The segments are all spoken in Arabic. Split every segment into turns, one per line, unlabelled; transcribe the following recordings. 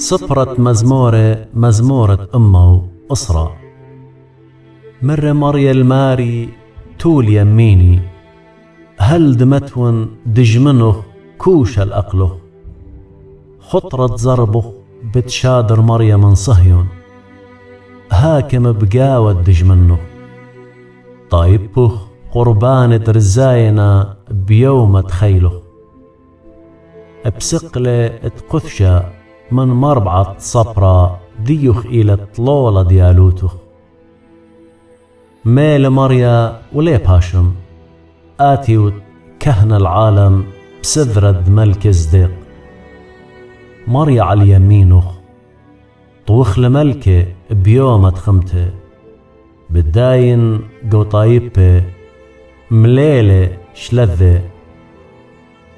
صفرت مزمورة أمه أسرة. مر مريا الماري تول يميني، هل دمتون دجمنه كوش الأقله. خطرة زربه بتشادر مريا من صهيون، هاكم بقاوة دجمنه. طايبه قربان درزاينا بيوم تخيله، بسقلة تقثشة من مربعة صفرة ديوخ إلى طلولة ديالوته. ميل مريا ولي باشم آتيوت كهن العالم بسذرد ملك زديق. مريا على اليمينه طوخ لملكة بيوم تخمته، بداين جو طايبة مليلة شلذة.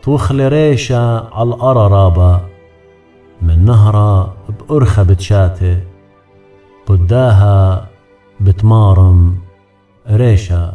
طوخ لريشة على الأرارابة من نهرة بأرخة بتشاته، بداها بتمارم ريشة.